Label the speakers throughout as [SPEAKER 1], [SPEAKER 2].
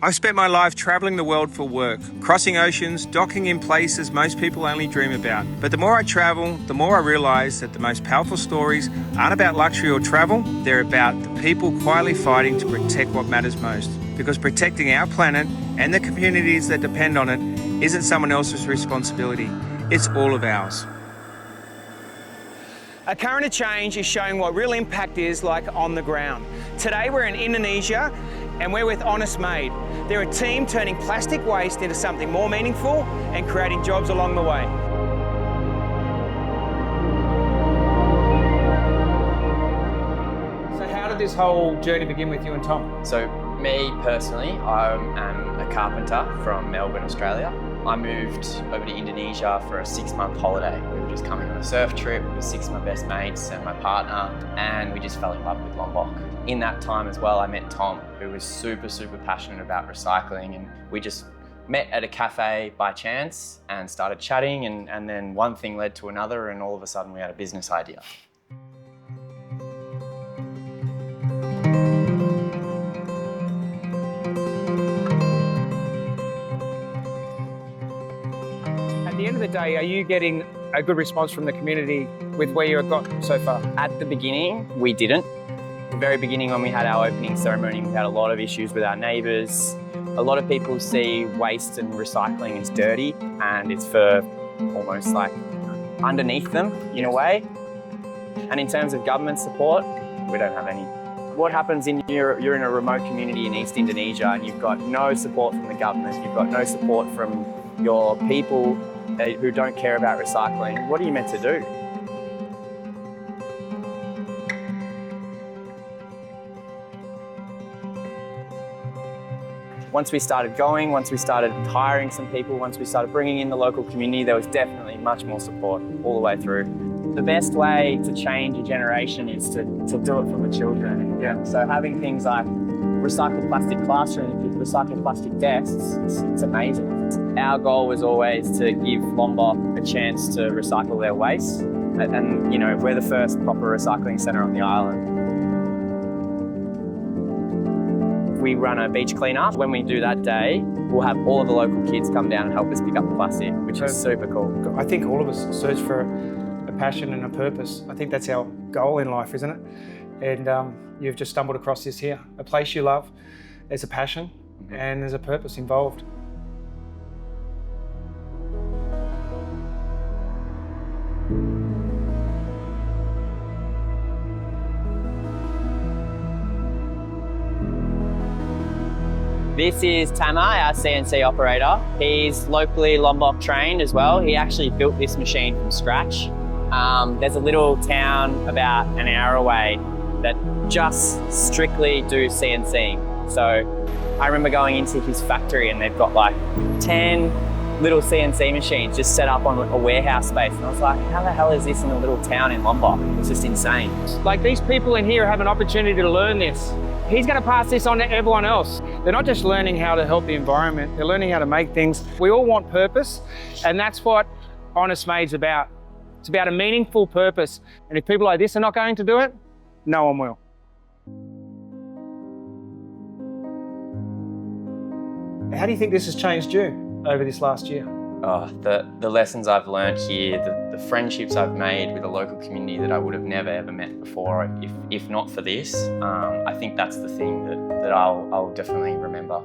[SPEAKER 1] I've spent my life traveling the world for work, crossing oceans, docking in places most people only dream about. But the more I travel, the more I realize that the most powerful stories aren't about luxury or travel, they're about the people quietly fighting to protect what matters most. Because protecting our planet and the communities that depend on it isn't someone else's responsibility, it's all of ours. A current of change is showing what real impact is like on the ground. Today we're in Indonesia and we're with Honest Made. They're a team turning plastic waste into something more meaningful and creating jobs along the way. So how did this whole journey begin with you and Tom?
[SPEAKER 2] So me personally, I am a carpenter from Melbourne, Australia. I moved over to Indonesia for a 6-month holiday. We were just coming on a surf trip with 6 of my best mates and my partner, and we just fell in love with Lombok. In that time as well, I met Tom, who was super passionate about recycling, and we just met at a cafe by chance and started chatting, and then one thing led to another, and all of a sudden we had a business idea.
[SPEAKER 1] At the end of the day, are you getting a good response from the community with where you've got so far?
[SPEAKER 2] At the beginning, we didn't. At the very beginning, when we had our opening ceremony, we had a lot of issues with our neighbours. A lot of people see waste and recycling as dirty, and it's for almost like underneath them in a way. And in terms of government support, we don't have any. What happens in you're in a remote community in East Indonesia and you've got no support from the government, you've got no support from your people who don't care about recycling, what are you meant to do? Once we started going, once we started hiring some people, once we started bringing in the local community, there was definitely much more support all the way through. The best way to change a generation is to do it for the children. Yeah. So having things like recycled plastic classrooms, recycled plastic desks, it's amazing. Our goal was always to give Lombok a chance to recycle their waste. And you know, we're the first proper recycling centre on the island. We run a beach cleanup. When we do that day, we'll have all of the local kids come down and help us pick up the plastic, which is super cool.
[SPEAKER 1] I think all of us search for a passion and a purpose. I think that's our goal in life, isn't it? And you've just stumbled across this here. A place you love, there's a passion and there's a purpose involved.
[SPEAKER 2] This is Tama, our CNC operator. He's locally Lombok trained as well. He actually built this machine from scratch. There's a little town about an hour away that just strictly do CNC. So I remember going into his factory and they've got like 10 little CNC machines just set up on a warehouse space. And I was like, how the hell is this in a little town in Lombok? It's just insane.
[SPEAKER 1] Like, these people in here have an opportunity to learn this. He's going to pass this on to everyone else. They're not just learning how to help the environment, they're learning how to make things. We all want purpose, and that's what Honest Made's about. It's about a meaningful purpose. And if people like this are not going to do it, no one will. How do you think this has changed you over this last year?
[SPEAKER 2] Oh, the lessons I've learned here, the friendships I've made with a local community that I would have never ever met before, if not for this, I think that's the thing that I'll definitely remember.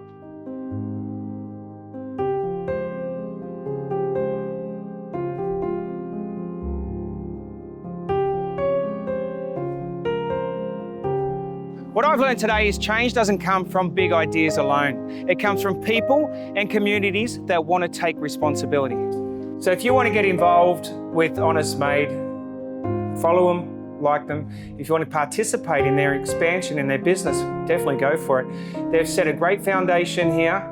[SPEAKER 1] What I've learned today is change doesn't come from big ideas alone. It comes from people and communities that want to take responsibility. So if you want to get involved with Honest Made, follow them, like them. If you want to participate in their expansion in their business, definitely go for it. They've set a great foundation here,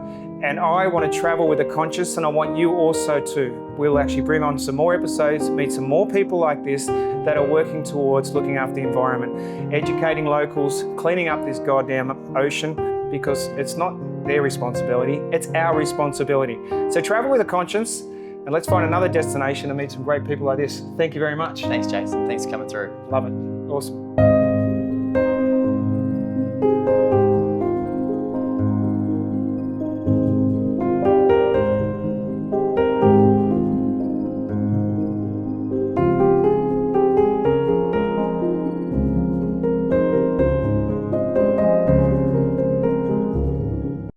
[SPEAKER 1] and I want to travel with a conscience, and I want you also to. We'll actually bring on some more episodes, meet some more people like this that are working towards looking after the environment, educating locals, cleaning up this goddamn ocean, because it's not their responsibility, it's our responsibility. So travel with a conscience, and let's find another destination and meet some great people like this. Thank you very much.
[SPEAKER 2] Thanks, Jason. Thanks for coming through.
[SPEAKER 1] Love it. Awesome.